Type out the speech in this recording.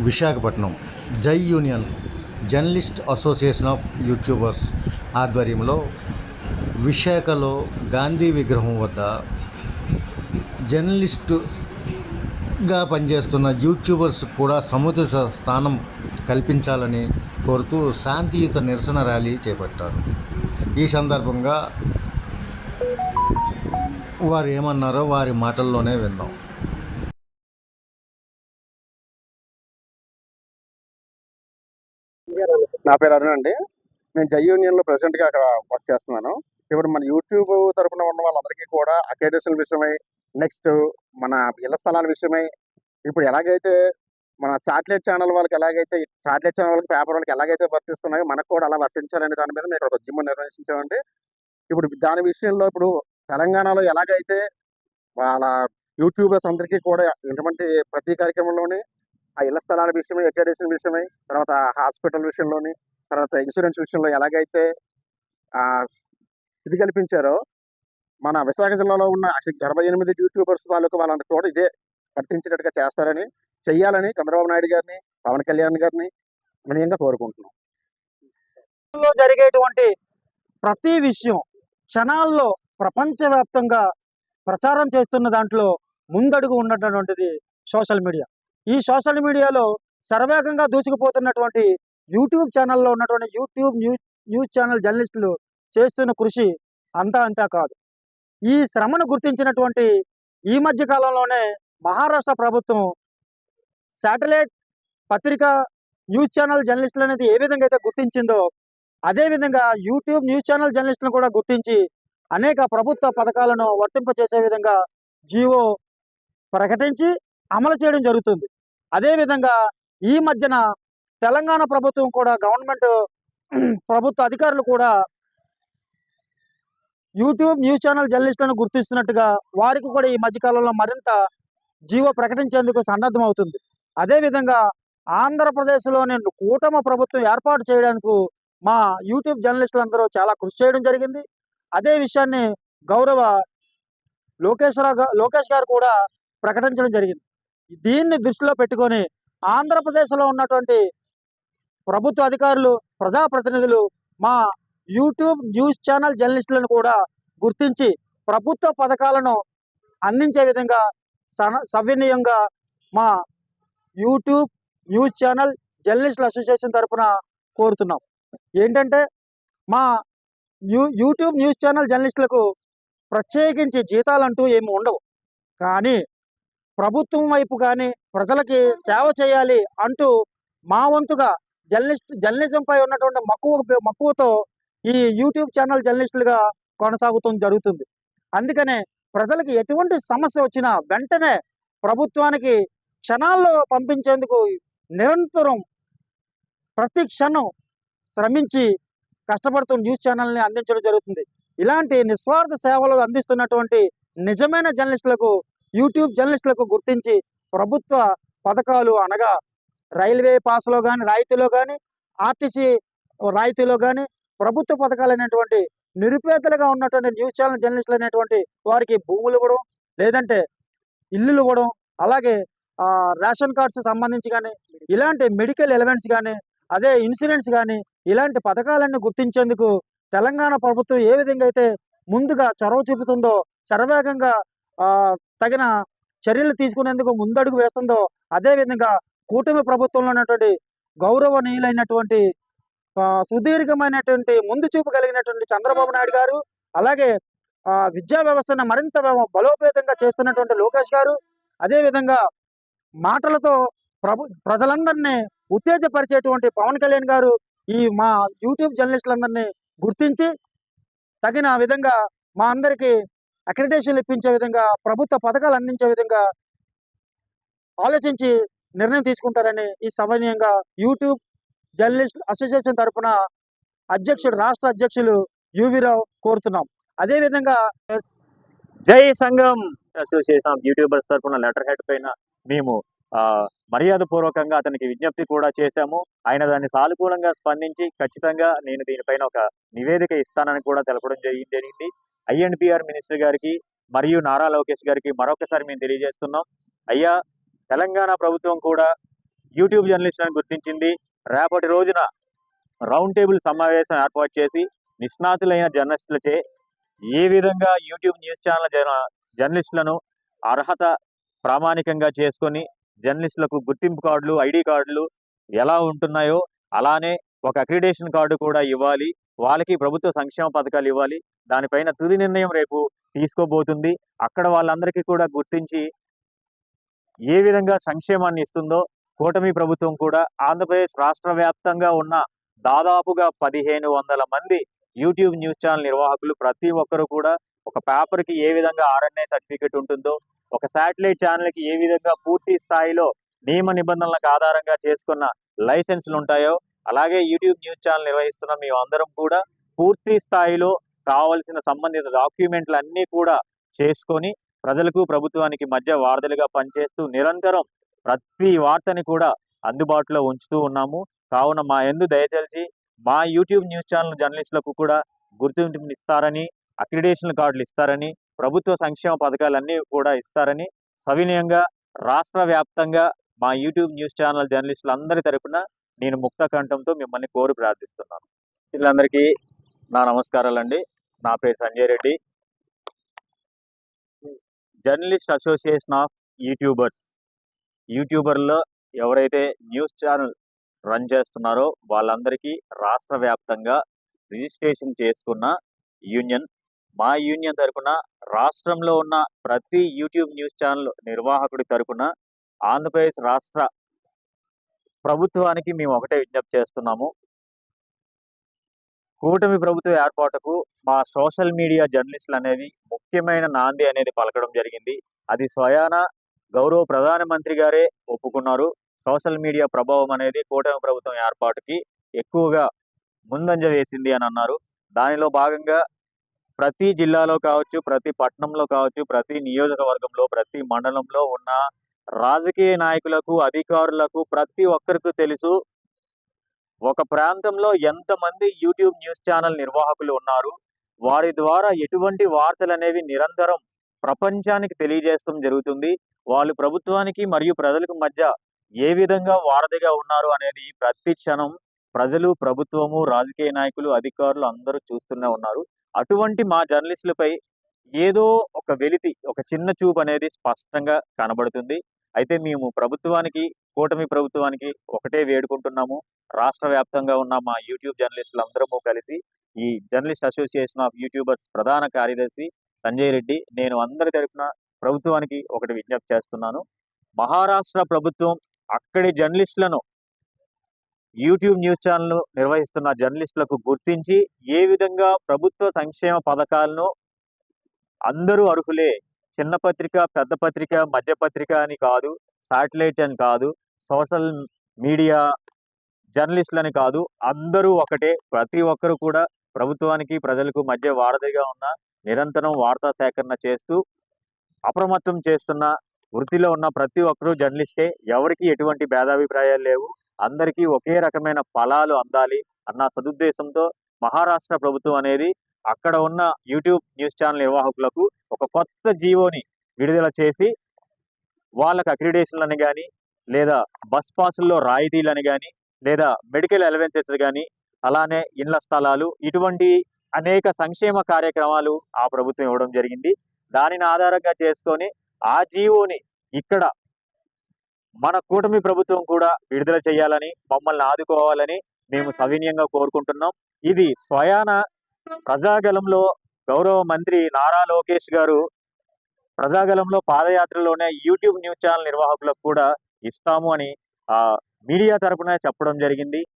విశాఖపట్నం జై union journalist association of YouTubers ఆధ్వర్యంలో విశాఖలో గాంధీ విగ్రహం వద్ద జర్నలిస్టుగా పనిచేస్తున్న యూట్యూబర్స్ కూడా సముచిత స్థానం కల్పించాలని కోరుతూ శాంతియుత నిరసన ర్యాలీ చేపట్టారు. ఈ సందర్భంగా వారు ఏమన్నారో వారి మాటల్లోనే విందాం. నా పేరు అరుణ్ అండి. నేను జై యూనియన్లో ప్రెసిడెంట్గా అక్కడ వర్క్ చేస్తున్నాను. ఇప్పుడు మన యూట్యూబ్ తరఫున ఉన్న వాళ్ళందరికీ కూడా అక్రిడిటేషన్ విషయమై, నెక్స్ట్ మన ఇళ్ల స్థలాల విషయమై, ఇప్పుడు ఎలాగైతే మన శాటిలైట్ ఛానల్ వాళ్ళకి పేపర్ వాళ్ళకి ఎలాగైతే వర్తిస్తున్నాయో మనకు కూడా అలా వర్తించాలనే దాని మీద మేము ఒక ఉద్యమం నిర్వహించామండి. ఇప్పుడు దాని విషయంలో ఇప్పుడు తెలంగాణలో ఎలాగైతే వాళ్ళ యూట్యూబర్స్ అందరికీ కూడా ఎటువంటి ప్రతి కార్యక్రమంలోని ఆ ఇళ్ల స్థలాల విషయమై, అక్రిడిటేషన్ విషయమై, తర్వాత హాస్పిటల్ విషయంలోని, తర్వాత ఇన్సూరెన్స్ విషయంలో ఎలాగైతే ఇది కల్పించారో, మన విశాఖ జిల్లాలో ఉన్న 68 యూట్యూబర్స్ వాళ్ళందరూ కూడా ఇదే వర్తించేటట్టుగా చెయ్యాలని చంద్రబాబు నాయుడు గారిని, పవన్ కళ్యాణ్ గారిని వినయంగా కోరుకుంటున్నాం. జరిగేటువంటి ప్రతి విషయం క్షణాల్లో ప్రపంచవ్యాప్తంగా ప్రచారం చేస్తున్న దాంట్లో ముందడుగు ఉన్నటువంటిది సోషల్ మీడియా. ఈ సోషల్ మీడియాలో శరవేగంగా దూసుకుపోతున్నటువంటి యూట్యూబ్ ఛానల్లో ఉన్నటువంటి యూట్యూబ్ న్యూస్ ఛానల్ జర్నలిస్టులు చేస్తున్న కృషి అంతా కాదు. ఈ శ్రమను గుర్తించినటువంటి ఈ మధ్య కాలంలోనే మహారాష్ట్ర ప్రభుత్వం శాటిలైట్ పత్రిక న్యూస్ ఛానల్ జర్నలిస్టులు అనేది ఏ విధంగా అయితే గుర్తించిందో, అదేవిధంగా యూట్యూబ్ న్యూస్ ఛానల్ జర్నలిస్టులను కూడా గుర్తించి అనేక ప్రభుత్వ పథకాలను వర్తింపచేసే విధంగా జీవో ప్రకటించి అమలు చేయడం జరుగుతుంది. అదేవిధంగా ఈ మధ్యన తెలంగాణ ప్రభుత్వం కూడా ప్రభుత్వ అధికారులు కూడా యూట్యూబ్ న్యూస్ ఛానల్ జర్నలిస్టులను గుర్తిస్తున్నట్టుగా వారికి కూడా ఈ మధ్యకాలంలో మరింత జీవో ప్రకటించేందుకు సన్నద్ధం అవుతుంది. అదేవిధంగా ఆంధ్రప్రదేశ్లోని కూటమి ప్రభుత్వం ఏర్పాటు చేయడానికి మా యూట్యూబ్ జర్నలిస్టులందరూ చాలా కృషి చేయడం జరిగింది. అదే విషయాన్ని గౌరవ లోకేష్ గారు కూడా ప్రకటించడం జరిగింది. దీన్ని దృష్టిలో పెట్టుకొని ఆంధ్రప్రదేశ్లో ఉన్నటువంటి ప్రభుత్వ అధికారులు, ప్రజాప్రతినిధులు మా యూట్యూబ్ న్యూస్ ఛానల్ జర్నలిస్టులను కూడా గుర్తించి ప్రభుత్వ పథకాలను అందించే విధంగా సవినయంగా మా యూట్యూబ్ న్యూస్ ఛానల్ జర్నలిస్టుల అసోసియేషన్ తరఫున కోరుతున్నాం. ఏంటంటే మా యూట్యూబ్ న్యూస్ ఛానల్ జర్నలిస్టులకు ప్రత్యేకించి జీతాలంటూ ఏమి ఉండవు. కానీ ప్రభుత్వం వైపు కానీ ప్రజలకి సేవ చేయాలి అంటూ మా వంతుగా జర్నలిజంపై ఉన్నటువంటి మక్కువతో ఈ యూట్యూబ్ ఛానల్ జర్నలిస్టులుగా కొనసాగుతూ జరుగుతుంది. అందుకనే ప్రజలకి ఎటువంటి సమస్య వచ్చినా వెంటనే ప్రభుత్వానికి క్షణాల్లో పంపించేందుకు నిరంతరం ప్రతి క్షణం శ్రమించి కష్టపడుతూ న్యూస్ ఛానల్ని అందించడం జరుగుతుంది. ఇలాంటి నిస్వార్థ సేవలు అందిస్తున్నటువంటి నిజమైన జర్నలిస్టులకు, యూట్యూబ్ జర్నలిస్టులకు గుర్తించి ప్రభుత్వ పథకాలు అనగా రైల్వే పాస్లో కానీ, రాయితీలో కానీ, ఆర్టీసీ రాయితీలో కానీ, ప్రభుత్వ పథకాలు అనేటువంటి నిరుపేదలుగా ఉన్నటువంటి న్యూస్ ఛానల్ జర్నలిస్టులు అనేటువంటి వారికి భూములు ఇవ్వడం, లేదంటే ఇల్లులు ఇవ్వడం, అలాగే రేషన్ కార్డ్స్ సంబంధించి కానీ, ఇలాంటి మెడికల్ ఎలిమెంట్స్ కానీ, అదే ఇన్సూరెన్స్ కానీ, ఇలాంటి పథకాలన్నీ గుర్తించేందుకు తెలంగాణ ప్రభుత్వం ఏ విధంగా అయితే ముందుగా చొరవ చూపుతుందో, శరవేగంగా తగిన చర్యలు తీసుకునేందుకు ముందడుగు వేస్తుందో, అదేవిధంగా కూటమి ప్రభుత్వంలో ఉన్నటువంటి గౌరవనీయులైనటువంటి సుదీర్ఘమైనటువంటి ముందు చూపు కలిగినటువంటి చంద్రబాబు నాయుడు గారు, అలాగే విద్యా వ్యవస్థను మరింత బలోపేతంగా చేస్తున్నటువంటి లోకేష్ గారు, అదేవిధంగా మాటలతో ప్రజలందరినీ ఉత్తేజపరిచేటువంటి పవన్ కళ్యాణ్ గారు ఈ మా యూట్యూబ్ జర్నలిస్టులందరినీ గుర్తించి తగిన విధంగా మా అందరికీ అక్రిడిటేషన్లు ఇప్పించే విధంగా, ప్రభుత్వ పథకాలు అందించే విధంగా ఆలోచించి నిర్ణయం తీసుకుంటారని ఈ సవినయంగా యూట్యూబ్ జర్నలిస్ట్ అసోసియేషన్ తరఫున రాష్ట్ర అధ్యక్షులు యువిరావు కోరుతున్నాం. అదేవిధంగా జై సంఘం అసోసియేషన్ ఆఫ్ యూట్యూబర్స్ తరఫున లెటర్ హెడ్ పైన మేము మర్యాద పూర్వకంగా అతనికి విజ్ఞప్తి కూడా చేశాము. ఆయన దాన్ని సానుకూలంగా స్పందించి ఖచ్చితంగా నేను దీనిపైన ఒక నివేదిక ఇస్తానని కూడా తెలపడం జరిగింది. ఐఎన్పిఆర్ మినిస్టర్ గారికి మరియు నారా లోకేష్ గారికి మరొకసారి మేము తెలియజేస్తున్నాం. అయ్యా, తెలంగాణ ప్రభుత్వం కూడా యూట్యూబ్ జర్నలిస్టులను గుర్తించింది. రేపటి రోజున రౌండ్ టేబుల్ సమావేశం ఏర్పాటు చేసి నిష్ణాతులైన జర్నలిస్టులచే ఏ విధంగా యూట్యూబ్ న్యూస్ ఛానల్ జర్నలిస్టులను అర్హత ప్రామాణికంగా చేసుకొని జర్నలిస్టులకు గుర్తింపు కార్డులు, ఐడి కార్డులు ఎలా ఉంటున్నాయో అలానే ఒక అక్రిడేషన్ కార్డు కూడా ఇవ్వాలి. వాళ్ళకి ప్రభుత్వ సంక్షేమ పథకాలు ఇవ్వాలి. దానిపైన తుది నిర్ణయం రేపు తీసుకోబోతుంది. అక్కడ వాళ్ళందరికీ కూడా గుర్తించి ఏ విధంగా సంక్షేమాన్ని ఇస్తుందో కూటమి ప్రభుత్వం కూడా ఆంధ్రప్రదేశ్ రాష్ట్ర వ్యాప్తంగా ఉన్న దాదాపుగా 1500 మంది యూట్యూబ్ న్యూస్ ఛానల్ నిర్వాహకులు ప్రతి ఒక్కరు కూడా ఒక పేపర్కి ఏ విధంగా RNA సర్టిఫికెట్ ఉంటుందో, ఒక శాటిలైట్ ఛానల్కి ఏ విధంగా పూర్తి స్థాయిలో నియమ నిబంధనలకు ఆధారంగా చేసుకున్న లైసెన్సులు ఉంటాయో, అలాగే యూట్యూబ్ న్యూస్ ఛానల్ నిర్వహిస్తున్న మేము అందరం కూడా పూర్తి స్థాయిలో కావలసిన సంబంధిత డాక్యుమెంట్లు అన్నీ కూడా చేసుకొని ప్రజలకు ప్రభుత్వానికి మధ్య వారధులుగా పనిచేస్తూ నిరంతరం ప్రతి వార్తని కూడా అందుబాటులో ఉంచుతూ ఉన్నాము. కావున మా యందు దయచేసి మా యూట్యూబ్ న్యూస్ ఛానల్ జర్నలిస్టులకు కూడా గుర్తింపు ఇస్తారని, అక్రిడేషన్ కార్డులు ఇస్తారని, ప్రభుత్వ సంక్షేమ పథకాలన్నీ కూడా ఇస్తారని సవినయంగా రాష్ట్ర వ్యాప్తంగా మా యూట్యూబ్ న్యూస్ ఛానల్ జర్నలిస్టులందరి తరపున నేను ముక్త కంఠంతో మిమ్మల్ని కోరి ప్రార్థిస్తున్నాను. వీళ్ళందరికీ నా నమస్కారాలండి. నా పేరు Sanjay Reddy, journalist association of యూట్యూబర్లో ఎవరైతే న్యూస్ ఛానల్ రన్ చేస్తున్నారో వాళ్ళందరికీ రాష్ట్ర వ్యాప్తంగా రిజిస్ట్రేషన్ చేసుకున్న యూనియన్. మా యూనియన్ తరపున రాష్ట్రంలో ఉన్న ప్రతి యూట్యూబ్ న్యూస్ ఛానల్ నిర్వాహకుడి తరపున ఆంధ్రప్రదేశ్ రాష్ట్ర ప్రభుత్వానికి మేము ఒకటే విజ్ఞప్తి చేస్తున్నాము. కూటమి ప్రభుత్వ ఏర్పాటుకు మా సోషల్ మీడియా జర్నలిస్టులు అనేవి ముఖ్యమైన నాంది అనేది పలకడం జరిగింది. అది స్వయాన గౌరవ ప్రధానమంత్రి గారే ఒప్పుకున్నారు. సోషల్ మీడియా ప్రభావం అనేది కూటమి ప్రభుత్వం ఏర్పాటుకి ఎక్కువగా ముందంజ వేసింది అని అన్నారు. దానిలో భాగంగా ప్రతి జిల్లాలో కావచ్చు, ప్రతి పట్టణంలో కావచ్చు, ప్రతి నియోజకవర్గంలో, ప్రతి మండలంలో ఉన్న రాజకీయ నాయకులకు, అధికారులకు ప్రతి ఒక్కరికి తెలుసు ఒక ప్రాంతంలో ఎంతమంది యూట్యూబ్ న్యూస్ ఛానల్ నిర్వాహకులు ఉన్నారు, వారి ద్వారా ఎటువంటి వార్తలు అనేవి నిరంతరం ప్రపంచానికి తెలియజేయడం జరుగుతుంది, వాళ్ళు ప్రభుత్వానికి మరియు ప్రజలకు మధ్య ఏ విధంగా వారధిగా ఉన్నారు అనేది ప్రతి క్షణం ప్రజలు, ప్రభుత్వము, రాజకీయ నాయకులు, అధికారులు అందరూ చూస్తూనే ఉన్నారు. అటువంటి మా జర్నలిస్టులపై ఏదో ఒక వెలితి, ఒక చిన్న చూపు అనేది స్పష్టంగా కనబడుతుంది. అయితే మేము ప్రభుత్వానికి, కూటమి ప్రభుత్వానికి ఒకటే వేడుకుంటున్నాము. రాష్ట్ర వ్యాప్తంగా ఉన్న మా యూట్యూబ్ జర్నలిస్టులందరము కలిసి ఈ జర్నలిస్ట్ అసోసియేషన్ ఆఫ్ యూట్యూబర్స్ ప్రధాన కార్యదర్శి సంజయ్ రెడ్డి, నేను అందరి తరపున ప్రభుత్వానికి ఒకటి విజ్ఞప్తి చేస్తున్నాను. మహారాష్ట్ర ప్రభుత్వం అక్కడి జర్నలిస్టులను, యూట్యూబ్ న్యూస్ ఛానల్ నిర్వహిస్తున్న జర్నలిస్టులకు గుర్తించి ఏ విధంగా ప్రభుత్వ సంక్షేమ పథకాలను అందరూ అర్హులే, చిన్న పత్రిక, పెద్ద పత్రిక, మధ్య పత్రిక అని కాదు, శాటిలైట్ అని కాదు, సోషల్ మీడియా జర్నలిస్టులని కాదు, అందరూ ఒకటే. ప్రతి ఒక్కరు కూడా ప్రభుత్వానికి, ప్రజలకు మధ్య వారధిగా ఉన్న నిరంతరం వార్తా సేకరణ చేస్తూ అప్రమత్తం చేస్తున్న వృత్తిలో ఉన్న ప్రతి ఒక్కరూ జర్నలిస్టే. ఎవరికి ఎటువంటి భేదాభిప్రాయాలు లేవు. అందరికీ ఒకే రకమైన ఫలాలు అందాలి అన్న సదుద్దేశంతో మహారాష్ట్ర ప్రభుత్వం అనేది అక్కడ ఉన్న యూట్యూబ్ న్యూస్ ఛానల్ నిర్వాహకులకు ఒక కొత్త జీవోని విడుదల చేసి వాళ్ళకి అక్రిడేషన్లని కానీ, లేదా బస్ పాసుల్లో రాయితీలని కానీ, లేదా మెడికల్ అలవెన్సెస్ కానీ, అలానే ఇండ్ల స్థలాలు, ఇటువంటి అనేక సంక్షేమ కార్యక్రమాలు ఆ ప్రభుత్వం ఇవ్వడం జరిగింది. దానిని ఆధారంగా చేసుకొని ఆ జీవోని ఇక్కడ మన కూటమి ప్రభుత్వం కూడా విడుదల చేయాలని, మమ్మల్ని ఆదుకోవాలని మేము సవినయంగా కోరుకుంటున్నాం. ఇది స్వయాన ప్రజాగలంలో గౌరవ మంత్రి నారా లోకేష్ గారు ప్రజాగలంలో పాదయాత్రలోనే యూట్యూబ్ న్యూస్ ఛానల్ నిర్వాహకులకు కూడా ఇస్తాము అని మీడియా తరపున చెప్పడం జరిగింది.